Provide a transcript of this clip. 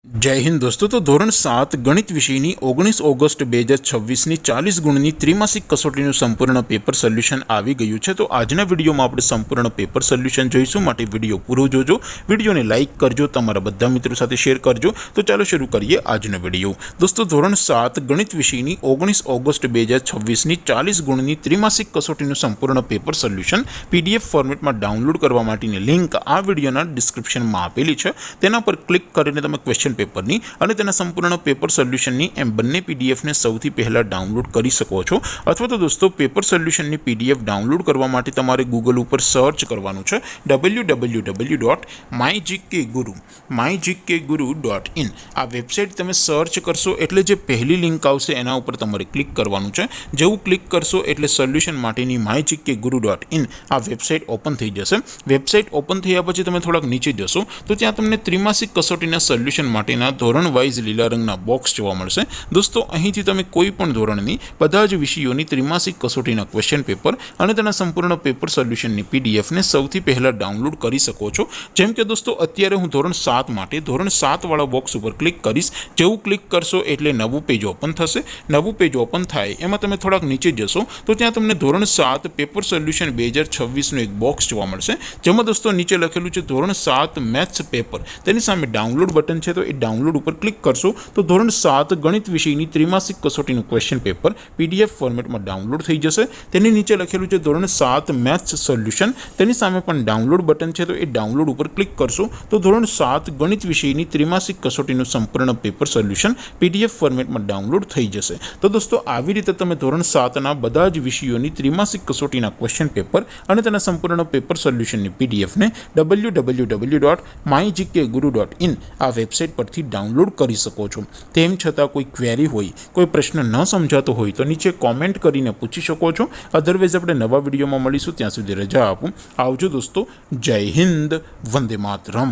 जय हिंद दोस्तों। तो धोरण 7 गणित विषयनी 19 ऑगस्ट 2026 40 गुणनी त्रिमासिक कसोटीનું સંપૂર્ણ પેપર સોલ્યુશન આવી ગયું છે। તો આજના વિડીયોમાં આપણે સંપૂર્ણ પેપર સોલ્યુશન જોઈશું, માટે વિડીયો પૂરો જોજો, વિડીયોને લાઇક કરજો, તમારા બધા મિત્રો સાથે શેર કરજો। તો ચાલો શરૂ કરીએ આજનો વિડીયો। દોસ્તો ધોરણ 7 ગણિત વિષયની 19 ઓગસ્ટ 2026 40 ગુણની ત્રિમાસિક કસોટીનું સંપૂર્ણ પેપર સોલ્યુશન PDF ફોર્મેટમાં ડાઉનલોડ કરવા માટેની લિંક આ વિડીયોના ડિસ્ક્રિપ્શનમાં આપેલી છે। તેના પર ક્લિક કરીને તમે ક્વેશ્ચન પેપરની અને તેના સંપૂર્ણ પેપર સોલ્યુશનની એમ બંને PDF ને સૌથી પહેલા ડાઉનલોડ કરી શકો છો। અથવા તો દોસ્તો પેપર સોલ્યુશનની PDF ડાઉનલોડ કરવા માટે તમારે ગૂગલ ઉપર સર્ચ કરવાનું છે www.mygkguru.in। આ વેબસાઇટ તમે સર્ચ કરશો એટલે જે પહેલી લિંક આવશે એના ઉપર તમારે ક્લિક કરવાનું છે। જેવું ક્લિક કરશો એટલે સોલ્યુશન માટેની mygkguru.in આ વેબસાઇટ ઓપન થઈ જશે। વેબસાઇટ ઓપન થયા પછી તમે થોડાક નીચે જશો તો ત્યાં તમને ત્રિમાસિક કસોટીના સોલ્યુશન માટેના ધોરણ વાઇઝ લીલા રંગના બોક્સ જોવા મળશે। દોસ્તો અહીંથી તમે કોઈ પણ ધોરણની બધા જ વિષયોની ત્રિમાસિક કસોટીના ક્વેશ્ચન પેપર અને તેના સંપૂર્ણ પેપર સોલ્યુશનની PDF ને સૌથી પહેલા ડાઉનલોડ કરી શકો છો। જેમ કે દોસ્તો અત્યારે હું ધોરણ 7 માટે ધોરણ 7 વાળા બોક્સ ઉપર ક્લિક કરીશ। જેવું ક્લિક કરશો એટલે નવું પેજ ઓપન થશે। નવું પેજ ઓપન થાય એમાં તમે થોડાક નીચે જશો તો ત્યાં તમને ધોરણ 7 પેપર સોલ્યુશન 2026નું એક બોક્સ જોવા મળશે, જેમાં દોસ્તો નીચે લખેલું છે ધોરણ 7 મેથ્સ પેપર। તેની સામે ડાઉનલોડ બટન છે, તો એ ડાઉનલોડ ઉપર ક્લિક કરશો તો ધોરણ 7 ગણિત વિષયની ત્રિમાસિક કસોટીનું ક્વેશ્ચન પેપર PDF ફોર્મેટમાં ડાઉનલોડ થઈ જશે। તેની નીચે લખેલું છે ધોરણ 7 મેથ્સ સોલ્યુશન, તેની સામે પણ ડાઉનલોડ બટન છે, તો એ ડાઉનલોડ ઉપર ક્લિક કરશો તો ધોરણ 7 ગણિત વિષયની ત્રિમાસિક કસોટીનું સંપૂર્ણ પેપર સોલ્યુશન PDF ફોર્મેટમાં ડાઉનલોડ થઈ જશે। તો દોસ્તો આવી રીતે તમે ધોરણ 7ના બધા જ વિષયોની ત્રિમાસિક કસોટીના ક્વેશ્ચન પેપર અને તેના સંપૂર્ણ પેપર સોલ્યુશનની PDF ને www.mygkguru.in આ વેબસાઇટ પરથી ડાઉનલોડ કરી શકો છો। તેમ છતાં કોઈ ક્વેરી હોય, કોઈ પ્રશ્ન ન સમજાતો હોય તો નીચે કોમેન્ટ કરીને પૂછી શકો છો। અધરવાઇઝ આપણે નવા વિડીયોમાં મળીશું, ત્યાં સુધી રજા આપું। આવજો દોસ્તો, જય હિન્દ, વંદે માતરમ।